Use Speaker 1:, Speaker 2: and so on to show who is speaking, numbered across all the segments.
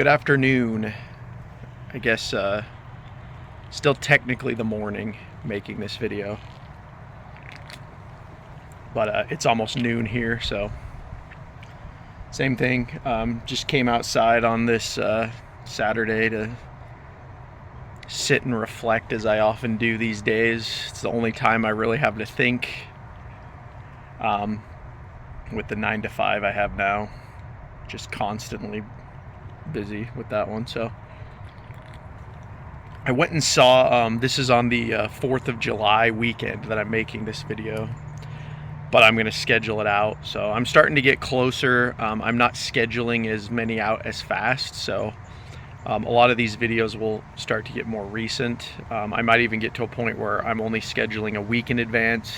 Speaker 1: Good afternoon. I guess still technically the morning making this video, but it's almost noon here, so same thing. Just came outside on this Saturday to sit and reflect, as I often do these days. It's the only time I really have to think, with the 9 to 5 I have now, just constantly busy with that one. So I went and saw, this is on the 4th of July weekend that I'm making this video, but I'm going to schedule it out. So I'm starting to get closer. I'm not scheduling as many out as fast, so a lot of these videos will start to get more recent. I might even get to a point where I'm only scheduling a week in advance,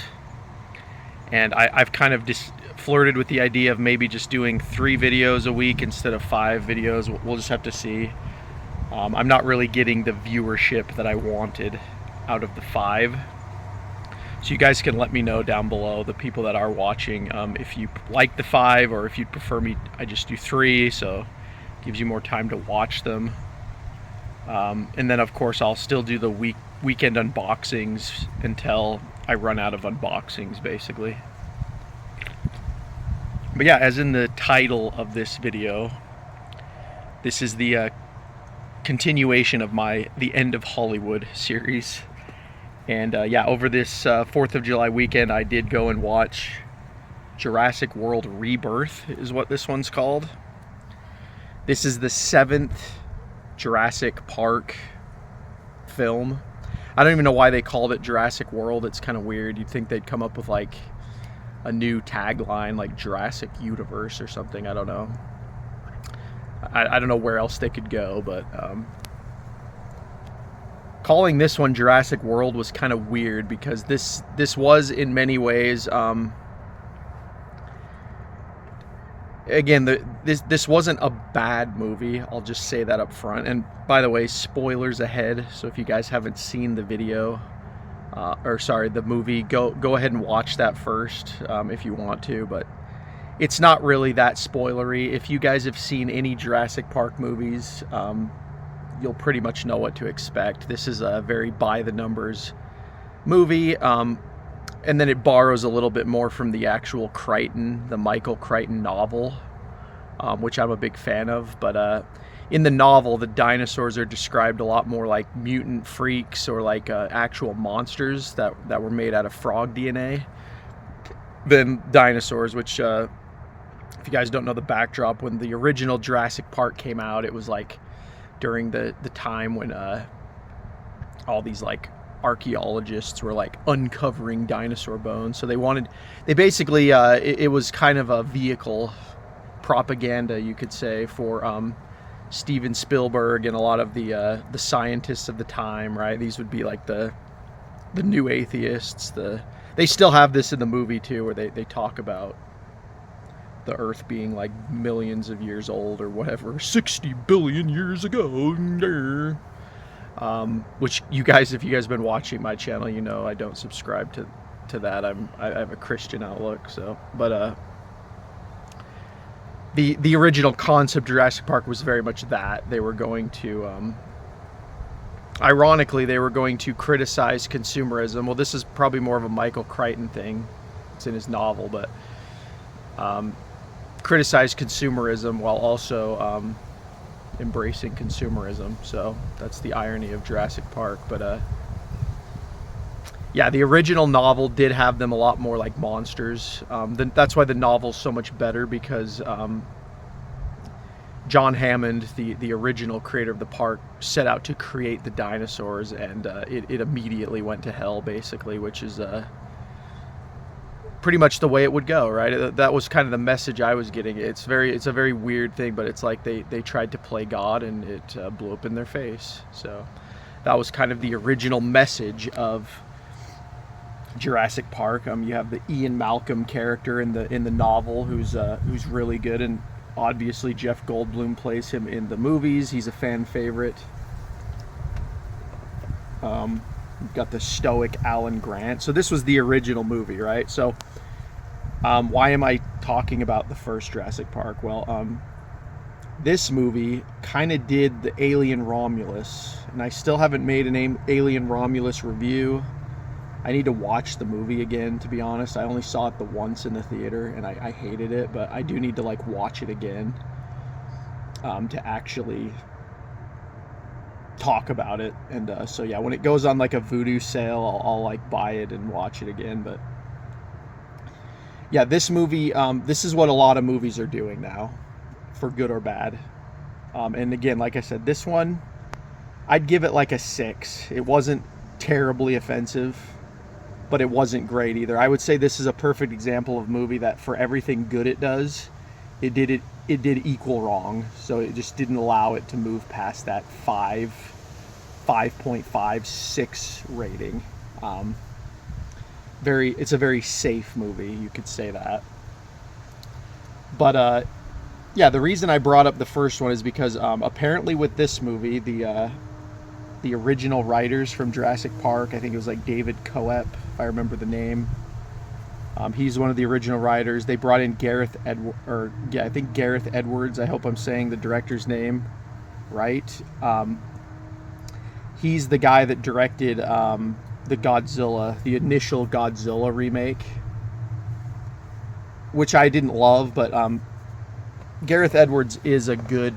Speaker 1: and I've kind of just flirted with the idea of maybe just doing 3 videos a week instead of 5 videos. We'll just have to see. I'm not really getting the viewership that I wanted out of the 5. So you guys can let me know down below, the people that are watching, if you like the 5 or if you'd prefer me I just do 3, so it gives you more time to watch them. And then of course I'll still do the weekend unboxings until I run out of unboxings, basically. But yeah, as in the title of this video, this is the continuation of the End of Hollywood series. And yeah, over this 4th of July weekend, I did go and watch Jurassic World Rebirth, is what this one's called. This is the 7th Jurassic Park film. I don't even know why they called it Jurassic World. It's kind of weird. You'd think they'd come up with like a new tagline, like Jurassic Universe or something. I don't know. I don't know where else they could go, but calling this one Jurassic World was kind of weird, because this was in many ways, again, this wasn't a bad movie. I'll just say that up front. And by the way, spoilers ahead. So if you guys haven't seen the video, or sorry, the movie, go ahead and watch that first, if you want to. But it's not really that spoilery. If you guys have seen any Jurassic Park movies, you'll pretty much know what to expect. This is a very by-the-numbers movie, and then it borrows a little bit more from the actual Crichton, the Michael Crichton novel, which I'm a big fan of. But in the novel, the dinosaurs are described a lot more like mutant freaks, or like actual monsters that were made out of frog DNA, than dinosaurs, which, if you guys don't know the backdrop, when the original Jurassic Park came out, it was like during the time when all these like archaeologists were like uncovering dinosaur bones. So they basically it was kind of a vehicle, propaganda, you could say, for Steven Spielberg and a lot of the scientists of the time, right? These would be like the new atheists. They still have this in the movie too, where they talk about the Earth being like millions of years old or whatever, 60 billion years ago. Which you guys, if you guys have been watching my channel, you know I don't subscribe to that. I have a Christian outlook. So, but the original concept of Jurassic Park was very much that they were going to, ironically, they were going to criticize consumerism. Well, this is probably more of a Michael Crichton thing. It's in his novel, but criticize consumerism while also embracing consumerism. So that's the irony of Jurassic Park. But yeah, the original novel did have them a lot more like monsters. That's why the novel's so much better, because John Hammond, the original creator of the park, set out to create the dinosaurs, and it immediately went to hell, basically, which is pretty much the way it would go, right? That was kind of the message I was getting. It's a very weird thing, but it's like they tried to play God, and it blew up in their face. So that was kind of the original message of Jurassic Park. You have the Ian Malcolm character in the novel, who's really good, and obviously Jeff Goldblum plays him in the movies. He's a fan favorite. You've got the stoic Alan Grant. So this was the original movie, right? So why am I talking about the first Jurassic Park? Well, this movie kind of did the Alien Romulus, and I still haven't made an Alien Romulus review. I need to watch the movie again, to be honest. I only saw it the once in the theater, and I hated it, but I do need to like watch it again to actually talk about it. And so yeah, when it goes on like a Vudu sale, I'll like buy it and watch it again. But yeah, this movie, this is what a lot of movies are doing now, for good or bad. And again, like I said, this one, I'd give it like a 6. It wasn't terribly offensive, but it wasn't great either. I would say this is a perfect example of a movie that for everything good it does, it did equal wrong. So it just didn't allow it to move past that 5.56 rating. It's a very safe movie, you could say that. But yeah, the reason I brought up the first one is because apparently with this movie, the original writers from Jurassic Park, I think it was like David Coep, if I remember the name. He's one of the original writers. They brought in Gareth Edwards. I hope I'm saying the director's name right. He's the guy that directed the initial Godzilla remake, which I didn't love, but Gareth Edwards is a good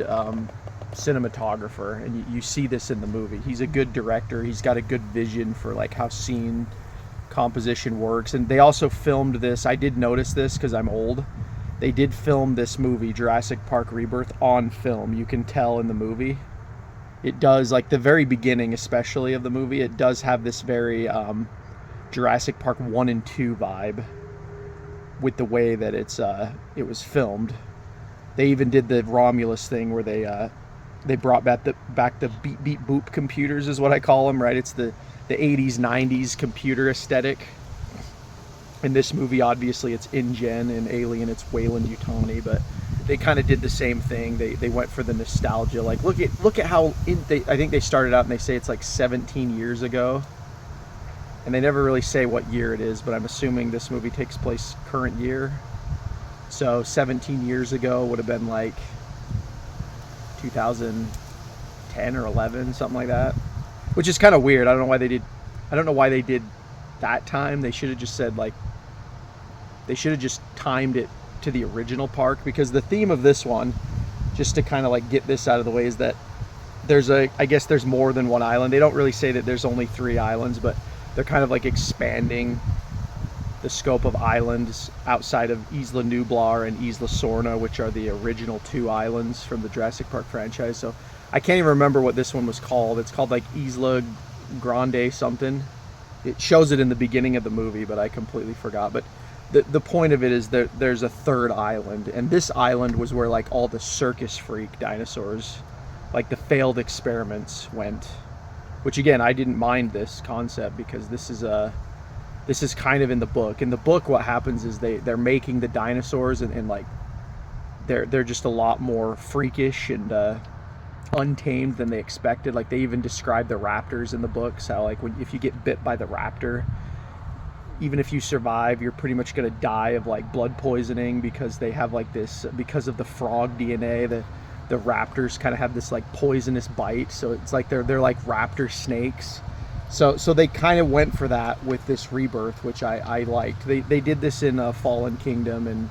Speaker 1: cinematographer, and you see this in the movie. He's a good director. He's got a good vision for like how scene composition works. And they also filmed this, I did notice this because I'm old, they did film this movie Jurassic Park Rebirth on film. You can tell in the movie, it does, like the very beginning especially of the movie, it does have this very Jurassic Park 1 and 2 vibe with the way that it was filmed. They even did the Romulus thing where they brought back the beep beep boop computers, is what I call them, right? It's the 80s 90s computer aesthetic. In this movie, obviously it's InGen, and Alien it's Weyland-Yutani, but they kind of did the same thing. They went for the nostalgia. Like look at how I think they started out and they say it's like 17 years ago, and they never really say what year it is, but I'm assuming this movie takes place current year. So 17 years ago would have been like 2010 or 11, something like that, which is kind of weird. I don't know why they did that time. They should have just said like, they should have just timed it to the original park, because the theme of this one, just to kind of like get this out of the way, is that I guess there's more than one island. They don't really say that there's only 3 islands, but they're kind of like expanding the scope of islands outside of Isla Nublar and Isla Sorna, which are the original 2 islands from the Jurassic Park franchise. So I can't even remember what this one was called. It's called like Isla Grande something. It shows it in the beginning of the movie, but I completely forgot. But the point of it is that there's a 3rd island, and this island was where like all the circus freak dinosaurs, like the failed experiments, went. Which again, I didn't mind this concept because this is kind of in the book. In the book, what happens is they're making the dinosaurs, and like they're just a lot more freakish and untamed than they expected. Like they even describe the raptors in the books, how like if you get bit by the raptor, even if you survive, you're pretty much going to die of like blood poisoning, because they have like this, because of the frog DNA, the raptors kind of have this like poisonous bite. So it's like they're like raptor snakes. So they kind of went for that with this Rebirth, which I liked. They did this in Fallen Kingdom, and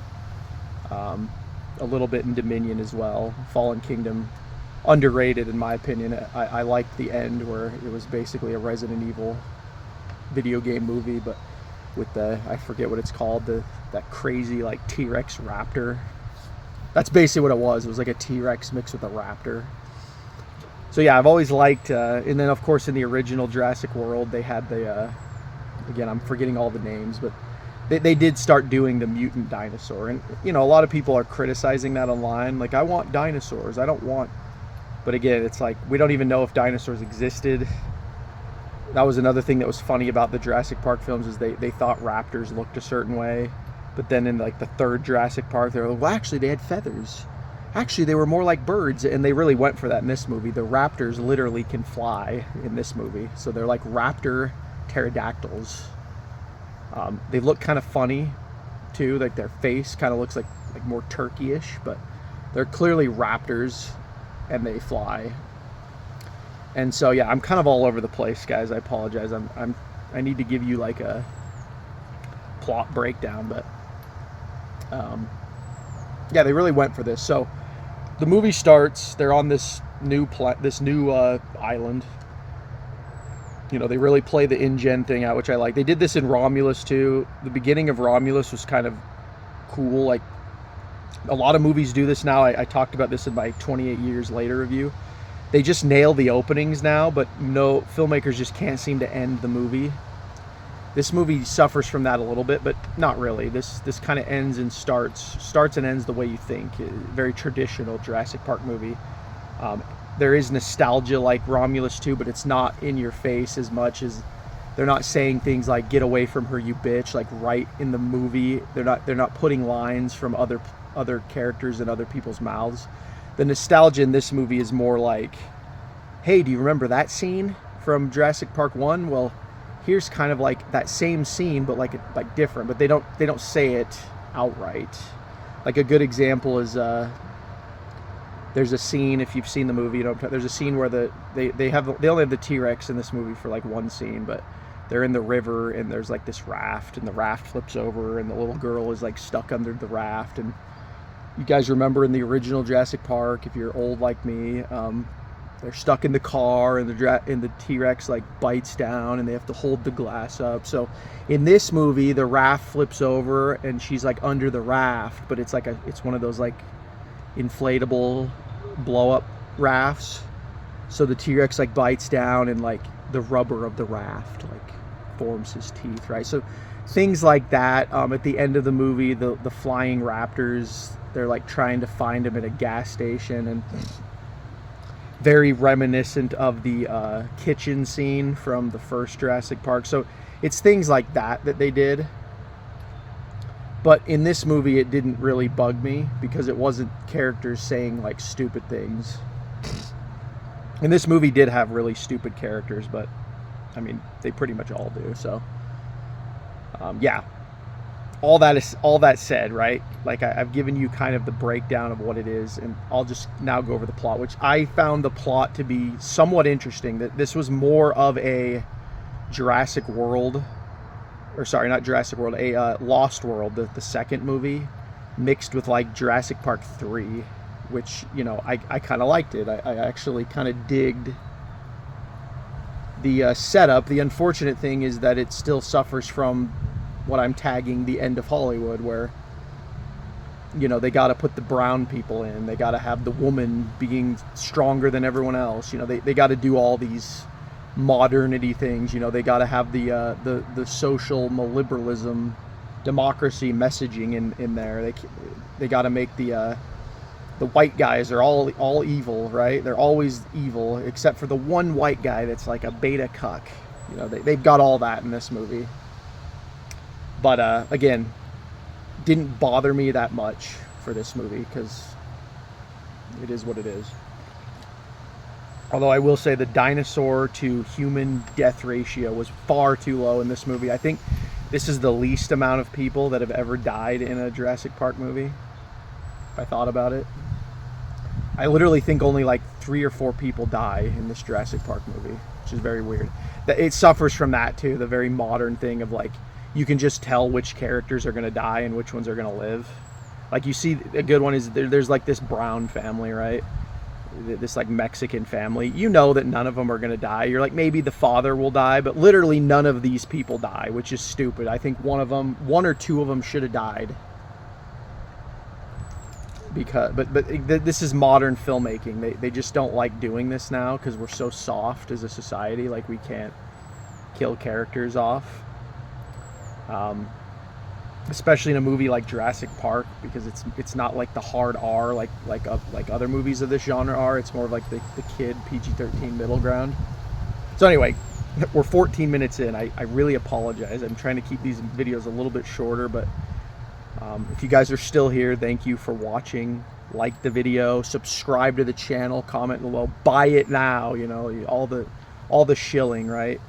Speaker 1: a little bit in Dominion as well. Fallen Kingdom, underrated in my opinion. I liked the end where it was basically a Resident Evil video game movie, but with I forget what it's called, that crazy like T-Rex raptor. That's basically what it was. It was like a T-Rex mixed with a raptor. So yeah, I've always liked, and then of course in the original Jurassic World, they had again, I'm forgetting all the names, but they did start doing the mutant dinosaur. And you know, a lot of people are criticizing that online. Like, I want dinosaurs, I don't want, but again, it's like, we don't even know if dinosaurs existed. That was another thing that was funny about the Jurassic Park films, is they thought raptors looked a certain way. But then in like the 3rd Jurassic Park, they were like, well, actually they had feathers. Actually, they were more like birds, and they really went for that in this movie. The raptors literally can fly in this movie, so they're like raptor pterodactyls. They look kind of funny too, like their face kind of looks like more turkey-ish, but They're clearly raptors, and they fly. And so yeah, I'm kind of all over the place, guys. I apologize. I need to give you like a plot breakdown, but yeah, they really went for this. So the movie starts. They're on this new island. You know, they really play the InGen thing out, which I like. They did this in Romulus too. The beginning of Romulus was kind of cool. Like, a lot of movies do this now. I talked about this in my 28 Years Later review. They just nail the openings now, but no, filmmakers just can't seem to end the movie. This movie suffers from that a little bit, but not really. This kind of ends and starts and ends the way you think. Very traditional Jurassic Park movie. There is nostalgia like Romulus too, but it's not in your face as much as they're not saying things like "get away from her, you bitch," like right in the movie. They're not putting lines from other characters in other people's mouths. The nostalgia in this movie is more like, "Hey, do you remember that scene from Jurassic Park 1? Well, here's kind of like that same scene, but like different." But they don't say it outright. Like a good example is there's a scene, if you've seen the movie, you know, there's a scene where they only have the T-Rex in this movie for like one scene, but they're in the river and there's like this raft, and the raft flips over and the little girl is like stuck under the raft. And you guys remember in the original Jurassic Park, if you're old like me, they're stuck in the car, and the T-Rex like bites down and they have to hold the glass up. So in this movie, the raft flips over and she's like under the raft, but it's one of those like inflatable blow up rafts. So the T-Rex like bites down and like the rubber of the raft like forms his teeth, right? So things like that. At the end of the movie, the flying raptors, they're like trying to find him at a gas station, and very reminiscent of the kitchen scene from the first Jurassic Park. So it's things like that they did. But in this movie, it didn't really bug me because it wasn't characters saying like stupid things. And this movie did have really stupid characters, but I mean, they pretty much all do. So yeah, all that said, right? Like I've given you kind of the breakdown of what it is, and I'll just now go over the plot, which I found the plot to be somewhat interesting. That this was more of a Jurassic World, or sorry, not Jurassic World, a Lost World, the second movie, mixed with like Jurassic Park 3, which, you know, I kind of liked it. I actually kind of digged the setup. The unfortunate thing is that it still suffers from what I'm tagging the end of Hollywood, where, you know, they got to put the brown people in. They got to have the woman being stronger than everyone else. You know, they got to do all these modernity things. You know, they got to have the social liberalism, democracy messaging in there. They got to make the white guys are all evil, right? They're always evil except for the one white guy that's like a beta cuck. You know, they've got all that in this movie. But again, didn't bother me that much for this movie because it is what it is. Although I will say the dinosaur to human death ratio was far too low in this movie. I think this is the least amount of people that have ever died in a Jurassic Park movie, if I thought about it. I literally think only like 3 or 4 people die in this Jurassic Park movie, which is very weird. It suffers from that too, the very modern thing of like, you can just tell which characters are going to die and which ones are going to live. Like, you see, a good one is there's like this brown family, right? This like Mexican family. You know that none of them are going to die. You're like, maybe the father will die, but literally none of these people die, which is stupid. I think one or two of them should have died. But this is modern filmmaking. They just don't like doing this now because we're so soft as a society. Like, we can't kill characters off. Especially in a movie like Jurassic Park, because it's not like the hard R like other movies of this genre are. It's more of like the kid PG-13 middle ground. So anyway, we're 14 minutes in. I really apologize. I'm trying to keep these videos a little bit shorter, but if you guys are still here, thank you for watching. Like the video, subscribe to the channel, comment below, buy it now. You know, all the shilling, right?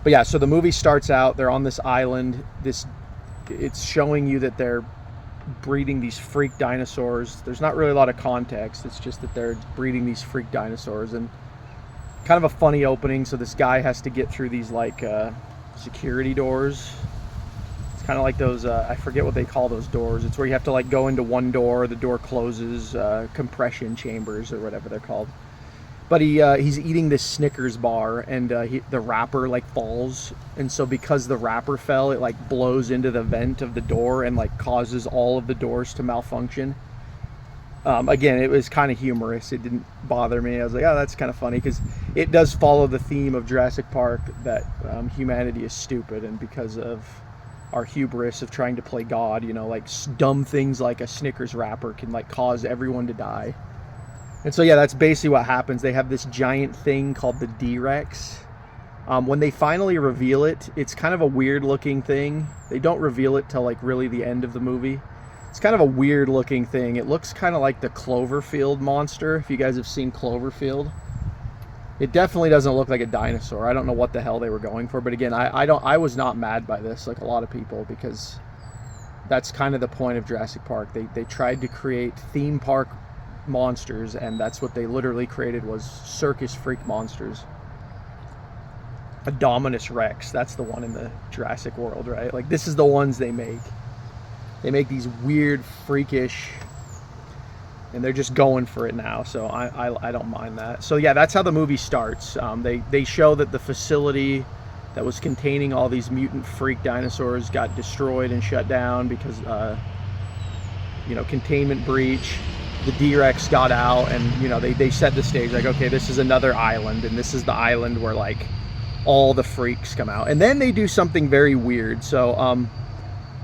Speaker 1: But yeah, so the movie starts out, they're on this island. It's showing you that they're breeding these freak dinosaurs. There's not really a lot of context. It's just that they're breeding these freak dinosaurs, and kind of a funny opening. So this guy has to get through these like security doors. It's kind of like those I forget what they call those doors. It's where you have to like go into one door, the door closes, compression chambers or whatever they're called. But he's eating this Snickers bar, and the wrapper like falls, and so because the wrapper fell, it like blows into the vent of the door and like causes all of the doors to malfunction. Again, it was kind of humorous. It didn't bother me. I was like, oh, that's kind of funny, because it does follow the theme of Jurassic Park that humanity is stupid, and because of our hubris of trying to play God, you know, like dumb things like a Snickers wrapper can like cause everyone to die. And so yeah, that's basically what happens. They have this giant thing called the D-Rex. When they finally reveal it, it's kind of a weird looking thing. They don't reveal it till like really the end of the movie. It's kind of a weird looking thing. It looks kind of like the Cloverfield monster, if you guys have seen Cloverfield. It definitely doesn't look like a dinosaur. I don't know what the hell they were going for, but again, I was not mad by this like a lot of people, because that's kind of the point of Jurassic Park. They tried to create theme park monsters, and that's what they literally created, was circus freak monsters. A Dominus Rex, that's the one in the Jurassic World, right? Like, this is the ones they make. They make these weird, freakish, and they're just going for it now, so I don't mind that. So yeah, that's how the movie starts. They show that the facility that was containing all these mutant freak dinosaurs got destroyed and shut down because you know, containment breach. The D-Rex got out, and you know, they set the stage like, okay, this is another island, and this is the island where like all the freaks come out. And then they do something very weird. So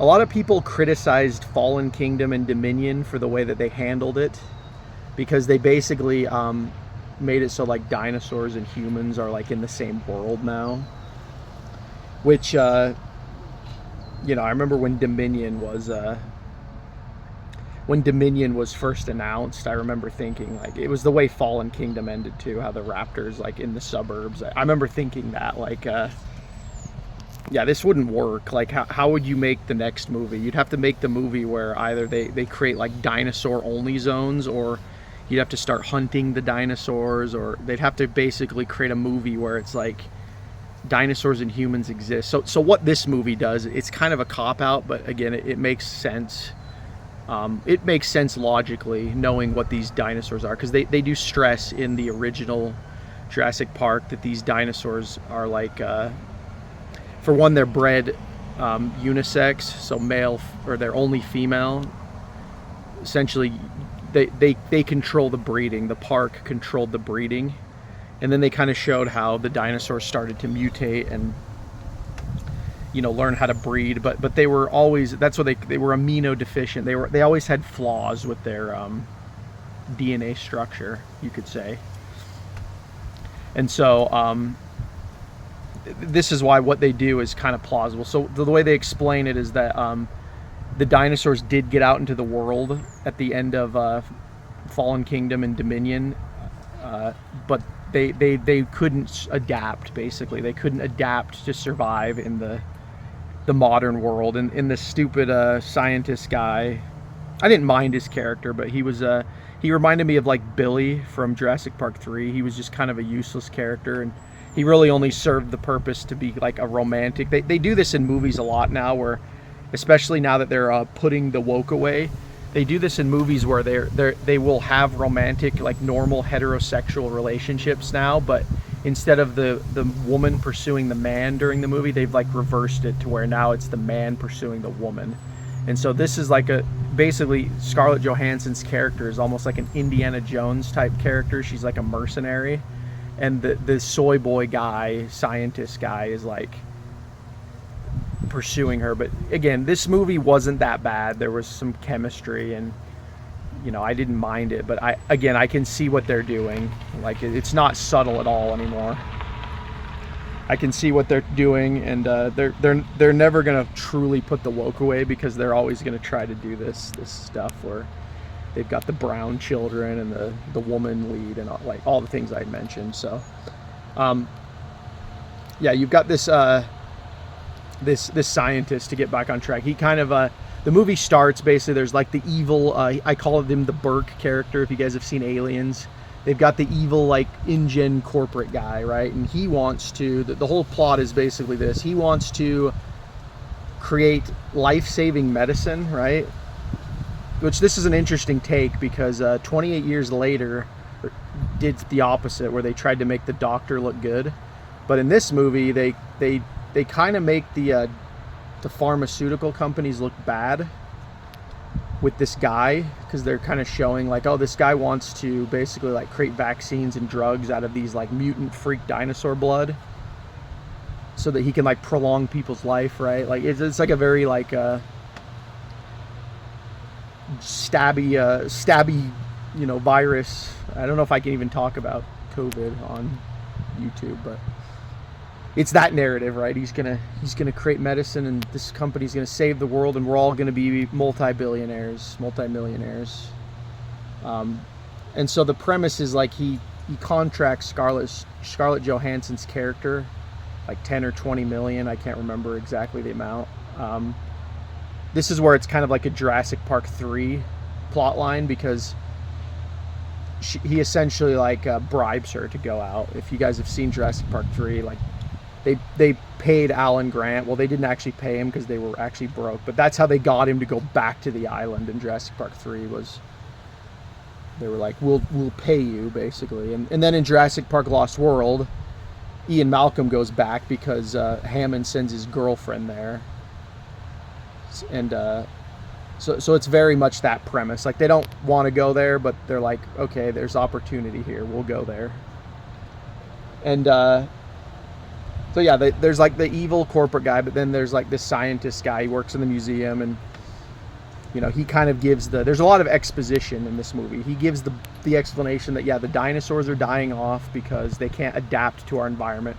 Speaker 1: a lot of people criticized Fallen Kingdom and Dominion for the way that they handled it, because they basically made it so like dinosaurs and humans are like in the same world now, which you know, I remember when Dominion was first announced, I remember thinking, like, it was the way Fallen Kingdom ended too, how the raptors like in the suburbs. I remember thinking that like yeah, this wouldn't work. Like, how would you make the next movie? You'd have to make the movie where either they create like dinosaur only zones, or you'd have to start hunting the dinosaurs, or they'd have to basically create a movie where it's like dinosaurs and humans exist. So what this movie does, it's kind of a cop-out, but again, it makes sense. It makes sense logically, knowing what these dinosaurs are, because they do stress in the original Jurassic Park that these dinosaurs are like, for one, they're bred unisex, so male, or they're only female. Essentially, they control the breeding. The park controlled the breeding, and then they kind of showed how the dinosaurs started to mutate and, you know, learn how to breed. But they were always, that's what they were amino deficient. They always had flaws with their DNA structure, you could say. And so this is why what they do is kind of plausible. So the way they explain it is that the dinosaurs did get out into the world at the end of Fallen Kingdom and Dominion, but they couldn't adapt. Basically, they couldn't adapt to survive in the modern world. And in the stupid scientist guy, I didn't mind his character, but he reminded me of like Billy from Jurassic Park 3. He was just kind of a useless character, and he really only served the purpose to be like a romantic. They do this in movies a lot now, where, especially now that they're putting the woke away, they do this in movies where they will have romantic, like normal heterosexual relationships now, but instead of the woman pursuing the man during the movie, they've like reversed it to where now it's the man pursuing the woman. And so this is like basically Scarlett Johansson's character is almost like an Indiana Jones type character. She's like a mercenary, and the soy boy guy, scientist guy, is like pursuing her. But again, this movie wasn't that bad. There was some chemistry, and you know, I didn't mind it. But I can see what they're doing. Like, it's not subtle at all anymore. I can see what they're doing, and they're never gonna truly put the woke away, because they're always gonna try to do this stuff where they've got the brown children and the woman lead and all the things I mentioned. So yeah, you've got this this scientist, to get back on track. He kind of the movie starts, basically, there's like the evil, I call him the Burke character, if you guys have seen Aliens. They've got the evil, like, InGen corporate guy, right? And he wants to, the whole plot is basically this. He wants to create life-saving medicine, right? Which, this is an interesting take, because 28 years later, did the opposite, where they tried to make the doctor look good. But in this movie, they kind of make the pharmaceutical companies look bad with this guy, because they're kind of showing like, oh, this guy wants to basically like create vaccines and drugs out of these like mutant freak dinosaur blood so that he can like prolong people's life, right? Like it's like a very like stabby you know, virus. I don't know if I can even talk about COVID on YouTube, but it's that narrative, right? He's gonna create medicine, and this company's gonna save the world, and we're all gonna be multi-millionaires. And so the premise is like he contracts Scarlett Johansson's character, like 10 or 20 million. I can't remember exactly the amount. This is where it's kind of like a Jurassic Park 3 plot line, because he essentially like bribes her to go out. If you guys have seen Jurassic Park 3, like they paid Alan Grant. Well, they didn't actually pay him because they were actually broke, but that's how they got him to go back to the island in Jurassic Park 3. Was they were like, we'll pay you, basically. And then in Jurassic Park Lost World, Ian Malcolm goes back because Hammond sends his girlfriend there. And so it's very much that premise. Like, they don't want to go there, but they're like, okay, there's opportunity here, we'll go there. And so yeah, there's like the evil corporate guy, but then there's like this scientist guy. He works in the museum, and you know, he kind of gives there's a lot of exposition in this movie. He gives the explanation that, yeah, the dinosaurs are dying off because they can't adapt to our environment.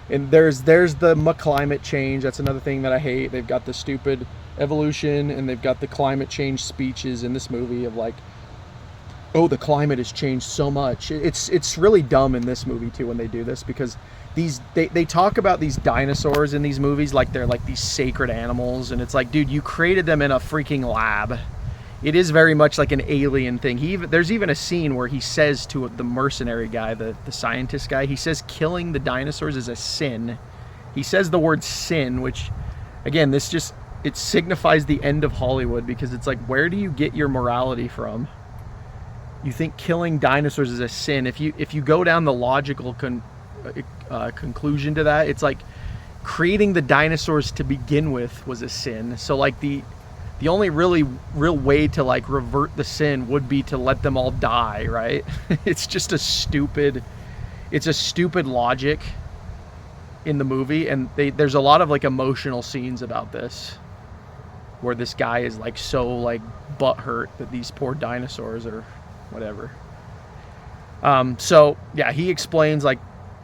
Speaker 1: And there's the climate change. That's another thing that I hate. They've got the stupid evolution, and they've got the climate change speeches in this movie of like, oh, the climate has changed so much. It's really dumb in this movie too when they do this, because they talk about these dinosaurs in these movies like they're like these sacred animals, and it's like, dude, you created them in a freaking lab. It is very much like an alien thing. There's even a scene where he says to the mercenary guy, the scientist guy, he says killing the dinosaurs is a sin. He says the word sin, which, again, it signifies the end of Hollywood, because it's like, where do you get your morality from? You think killing dinosaurs is a sin. If you go down the logical conclusion to that, it's like creating the dinosaurs to begin with was a sin. So like the only real way to like revert the sin would be to let them all die, right? It's just a stupid logic in the movie, and there's a lot of like emotional scenes about this, where this guy is like so like butthurt that these poor dinosaurs or whatever. So yeah, he explains like,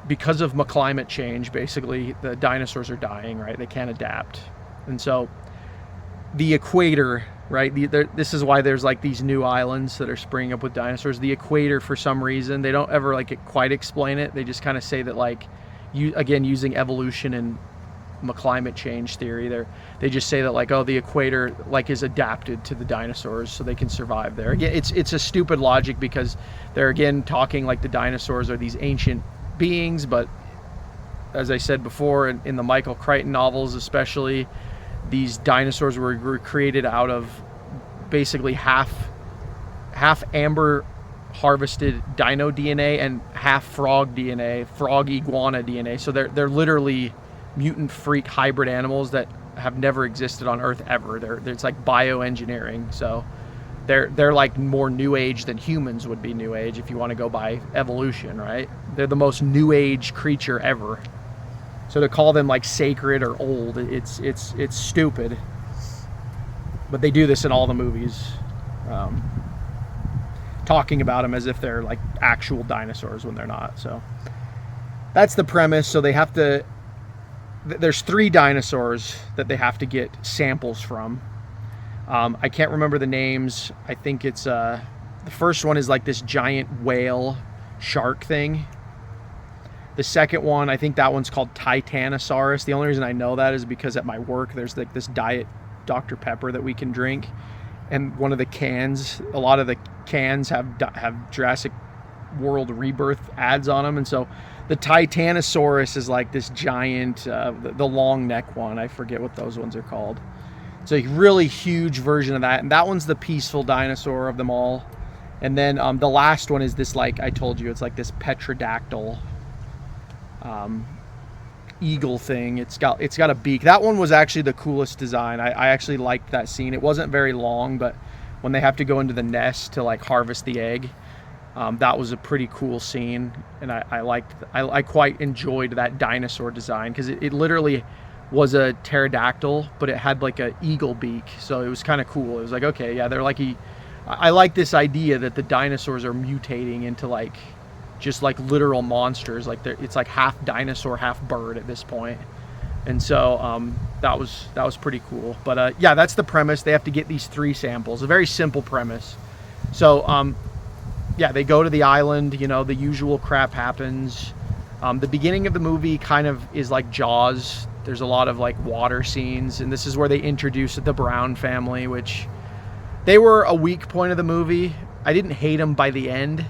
Speaker 1: because of climate change, basically the dinosaurs are dying, right? They can't adapt. And so the equator, right? This is why there's like these new islands that are springing up with dinosaurs. The equator, for some reason, they don't ever like quite explain it. They just kind of say that, like, again, using evolution and climate change theory, they just say that like, oh, the equator like is adapted to the dinosaurs so they can survive there. Again, it's a stupid logic, because they're again talking like the dinosaurs are these ancient beings, but as I said before, in the Michael Crichton novels especially, these dinosaurs were created out of basically half amber harvested dino DNA and half frog DNA, frog iguana DNA. So they're literally mutant freak hybrid animals that have never existed on Earth ever. It's like bioengineering. So they're like more new age than humans would be new age, if you want to go by evolution, right? They're the most new age creature ever. So to call them like sacred or old, it's stupid. But they do this in all the movies, talking about them as if they're like actual dinosaurs when they're not. So that's the premise. So they have to, there's 3 dinosaurs that they have to get samples from. I can't remember the names. I think it's the first one is like this giant whale shark thing. The second one, I think that one's called Titanosaurus. The only reason I know that is because at my work there's like this diet Dr. Pepper that we can drink, and one of the cans, a lot of the cans have Jurassic World Rebirth ads on them, and so the Titanosaurus is like this giant, the long neck one. I forget what those ones are called. It's a really huge version of that, and that one's the peaceful dinosaur of them all. And then the last one is this, like I told you, it's like this petrodactyl eagle thing. It's got a beak. That one was actually the coolest design. I actually liked that scene. It wasn't very long, but when they have to go into the nest to like harvest the egg, that was a pretty cool scene, and I quite enjoyed that dinosaur design, because it literally was a pterodactyl, but it had like an eagle beak, so it was kind of cool. It was like, okay, yeah, they're like, I like this idea that the dinosaurs are mutating into like just like literal monsters, like it's like half dinosaur, half bird at this point. And so that was pretty cool. But yeah, that's the premise. They have to get these 3 samples. A very simple premise. So yeah, they go to the island, you know, the usual crap happens. The beginning of the movie kind of is like Jaws. There's a lot of like water scenes, and this is where they introduce the Brown family, which they were a weak point of the movie. I didn't hate them by the end,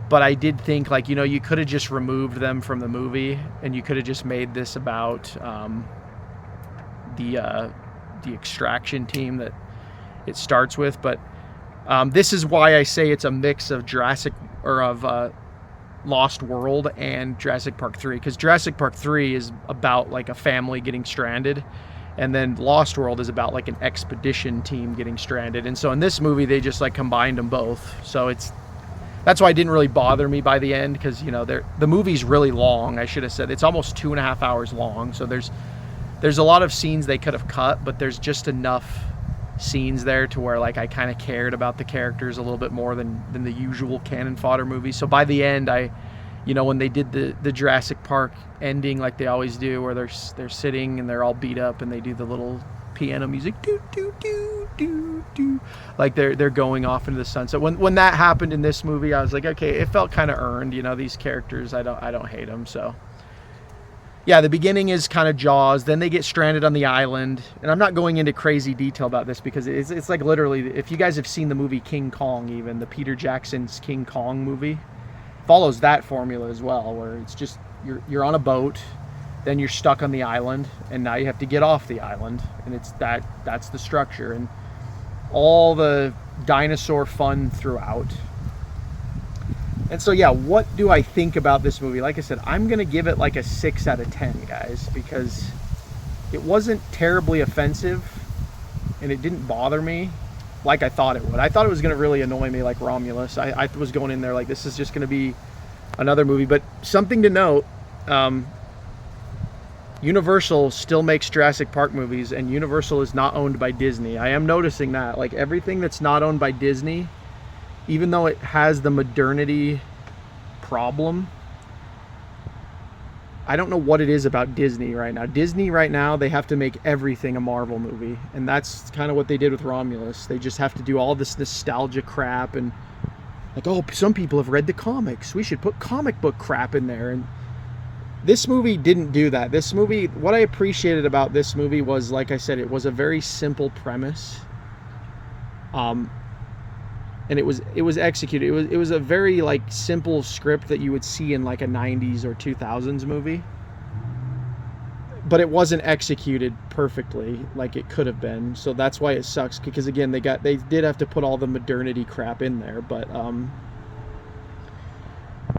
Speaker 1: but I did think, like, you know, you could have just removed them from the movie, and you could have just made this about the extraction team that it starts with. But this is why I say it's a mix of Lost World and Jurassic Park 3, because Jurassic Park 3 is about like a family getting stranded, and then Lost World is about like an expedition team getting stranded. And so in this movie they just like combined them both, so that's why it didn't really bother me by the end, because, you know, the movie's really long. I should have said it's almost 2.5 hours long, so there's a lot of scenes they could have cut, but there's just enough scenes there to where like I kind of cared about the characters a little bit more than the usual cannon fodder movie. So by the end, when they did the Jurassic Park ending like they always do, where they're sitting and they're all beat up and they do the little piano music, do do do do do, like they're going off into the sunset. When that happened in this movie, I was like, okay, it felt kind of earned. You know, these characters, I don't hate them. So yeah, the beginning is kind of Jaws. Then they get stranded on the island, and I'm not going into crazy detail about this because it's like literally, if you guys have seen the movie King Kong, even the Peter Jackson's King Kong movie follows that formula as well, where it's just you're on a boat, then you're stuck on the island, and now you have to get off the island, and that's the structure, and all the dinosaur fun throughout. And so yeah, what do I think about this movie? Like I said, I'm gonna give it like a 6 out of 10, guys, because it wasn't terribly offensive, and it didn't bother me like I thought it would. I thought it was gonna really annoy me like Romulus. I was going in there like, this is just gonna be another movie. But something to note, Universal still makes Jurassic Park movies, and Universal is not owned by Disney. I am noticing that, like, everything that's not owned by Disney, even though it has the modernity problem, I don't know what it is about Disney right now. Disney right now, they have to make everything a Marvel movie, and that's kind of what they did with Romulus. They just have to do all this nostalgia crap, and like, oh, some people have read the comics, we should put comic book crap in there. And this movie didn't do that. This movie, what I appreciated about this movie was, like I said, it was a very simple premise. And it was executed. It was a very like simple script that you would see in like a 90s or 2000s movie, but it wasn't executed perfectly like it could have been. So that's why it sucks, because again, they did have to put all the modernity crap in there, but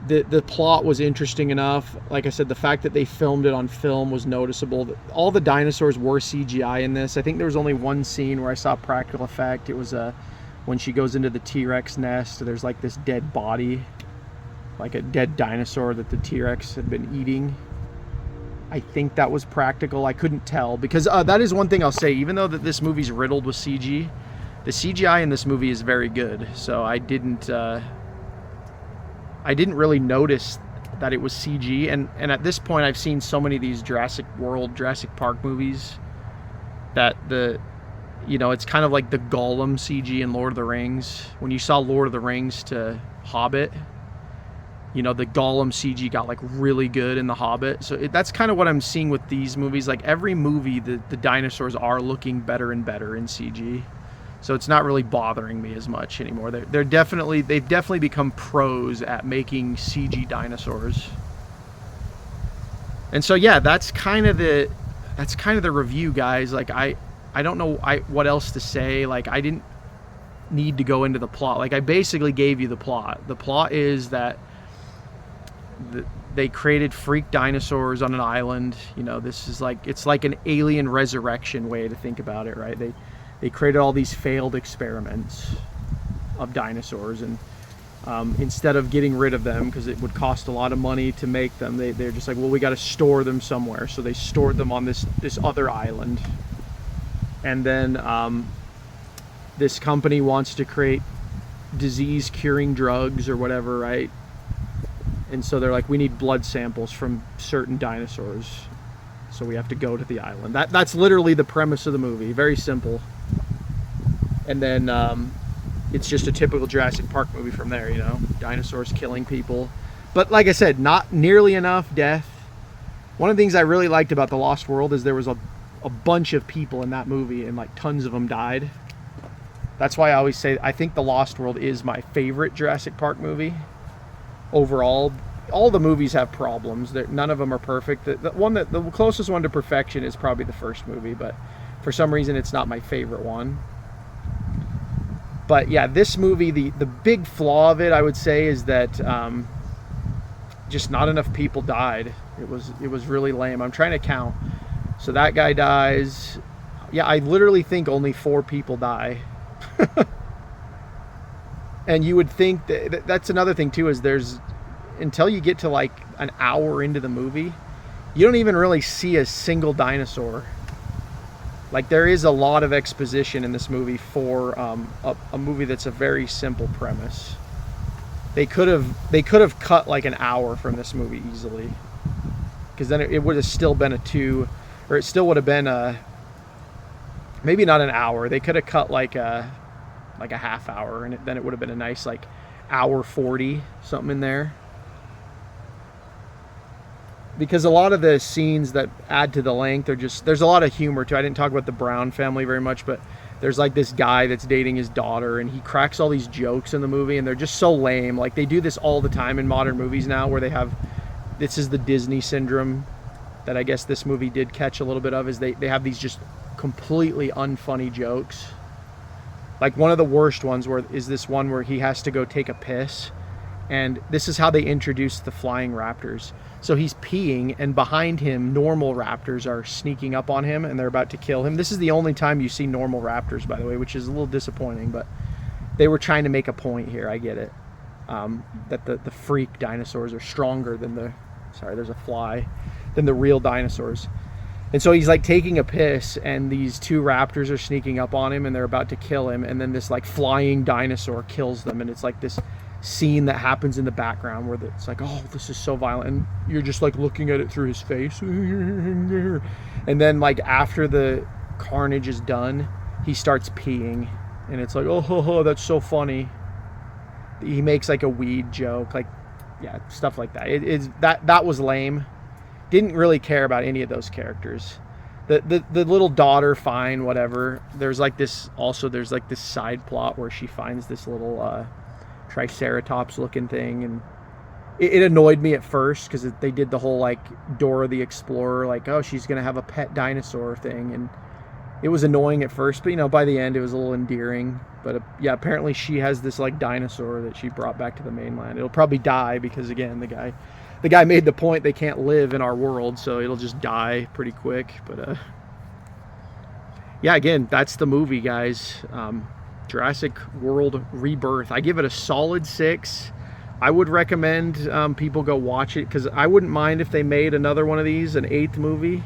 Speaker 1: the plot was interesting enough. Like I said, the fact that they filmed it on film was noticeable. All the dinosaurs were CGI in this. I think there was only one scene where I saw practical effect. It was when she goes into the T-Rex nest, there's like this dead body, like a dead dinosaur that the T-Rex had been eating. I think that was practical. I couldn't tell, because that is one thing I'll say, even though that this movie's riddled with CG, the CGI in this movie is very good. So I didn't really notice that it was CG, and at this point I've seen so many of these Jurassic World, Jurassic Park movies that it's kind of like the Gollum CG in Lord of the Rings. When you saw Lord of the Rings to Hobbit, You know, the Gollum CG got like really good in The Hobbit. So that's kind of what I'm seeing with these movies. Like every movie, the dinosaurs are looking better and better in CG. So it's not really bothering me as much anymore. They've definitely become pros at making CG dinosaurs. And so yeah, that's kind of the review, guys. Like I don't know what else to say. Like I didn't need to go into the plot. Like I basically gave you the plot. The plot is that they created freak dinosaurs on an island. You know, this is like, it's like an alien resurrection way to think about it, right? They created all these failed experiments of dinosaurs, and instead of getting rid of them, because it would cost a lot of money to make them, they're just like, well, we got to store them somewhere. So they stored them on this other island. And then this company wants to create disease curing drugs or whatever, right? And so they're like, we need blood samples from certain dinosaurs, so we have to go to the island. That's literally the premise of the movie. Very simple. And then it's just a typical Jurassic Park movie from there, you know, dinosaurs killing people. But like I said, not nearly enough death. One of the things I really liked about The Lost World is there was a bunch of people in that movie, and like tons of them died. That's why I always say I think The Lost World is my favorite Jurassic Park movie. Overall, all the movies have problems. None of them are perfect. The closest one to perfection is probably the first movie, but for some reason it's not my favorite one. But yeah, this movie, the big flaw of it, I would say, is that just not enough people died. It was really lame. I'm trying to count. So that guy dies. Yeah, I literally think only 4 people die. And you would think that's another thing too, is until you get to like an hour into the movie, you don't even really see a single dinosaur. Like there is a lot of exposition in this movie for a movie that's a very simple premise. They could have cut like an hour from this movie easily, because then it would have still been it still would have been maybe not an hour. They could have cut like a half hour, and then it would have been a nice like hour 40 something in there. Because a lot of the scenes that add to the length are there's a lot of humor too. I didn't talk about the Brown family very much, but there's like this guy that's dating his daughter, and he cracks all these jokes in the movie, and they're just so lame. Like they do this all the time in modern movies now, where this is the Disney syndrome that I guess this movie did catch a little bit of, is they have these just completely unfunny jokes. Like one of the worst ones is this one where he has to go take a piss, and this is how they introduce the flying raptors. So he's peeing, and behind him normal raptors are sneaking up on him, and they're about to kill him. This is the only time you see normal raptors, by the way, which is a little disappointing, but they were trying to make a point here. I get it, that the freak dinosaurs are stronger than there's a fly, than the real dinosaurs. And so he's like taking a piss, and these 2 raptors are sneaking up on him, and they're about to kill him, and then this like flying dinosaur kills them, and it's like this scene that happens in the background where it's like, oh, this is so violent, and you're just like looking at it through his face. And then like after the carnage is done, he starts peeing, and it's like, oh, that's so funny. He makes like a weed joke, like, yeah, stuff like that. That was lame. Didn't really care about any of those characters. The little daughter, fine, whatever. There's like this side plot where she finds this little triceratops looking thing, and it annoyed me at first, because they did the whole like Dora the Explorer, like, oh, she's gonna have a pet dinosaur thing, and it was annoying at first, but you know, by the end it was a little endearing. But yeah, apparently she has this like dinosaur that she brought back to the mainland. It'll probably die, because again, the guy made the point they can't live in our world, so it'll just die pretty quick. But yeah, again, that's the movie, guys. Jurassic World Rebirth. I give it a solid 6. I would recommend people go watch it, because I wouldn't mind if they made another one of these, an 8th movie,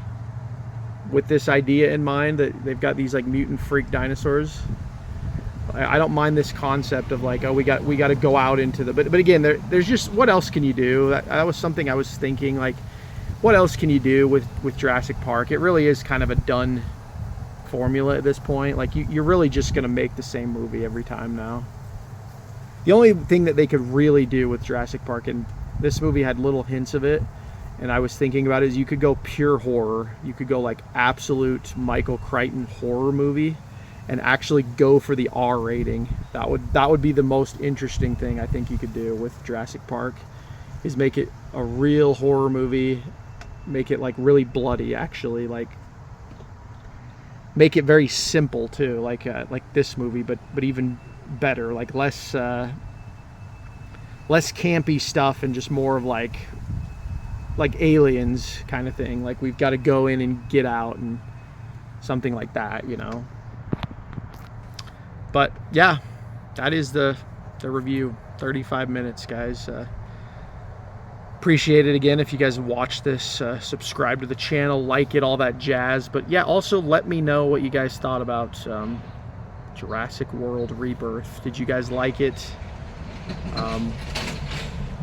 Speaker 1: with this idea in mind, that they've got these like mutant freak dinosaurs. I don't mind this concept of like, oh, we got to go out into the, but again, there's just, what else can you do? That was something I was thinking, like, what else can you do with Jurassic Park? It really is kind of a done formula at this point. Like you're really just going to make the same movie every time now. The only thing that they could really do with Jurassic Park, and This movie had little hints of it, and I was thinking about it, is you could go pure horror. You could go like absolute Michael Crichton horror movie and actually go for the R rating. That would be the most interesting thing I think you could do with Jurassic Park, is make it a real horror movie, make it like really bloody, actually, like make it very simple too, like this movie, but even better, like less campy stuff and just more of like Aliens kind of thing, like we've got to go in and get out and something like that, you know. But yeah, that is the review. 35 minutes, guys. Appreciate it. Again, if you guys watch this, subscribe to the channel, like it, all that jazz. But yeah, also let me know what you guys thought about Jurassic World Rebirth. Did you guys like it?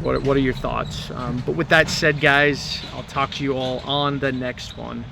Speaker 1: What are your thoughts? But with that said, guys, I'll talk to you all on the next one.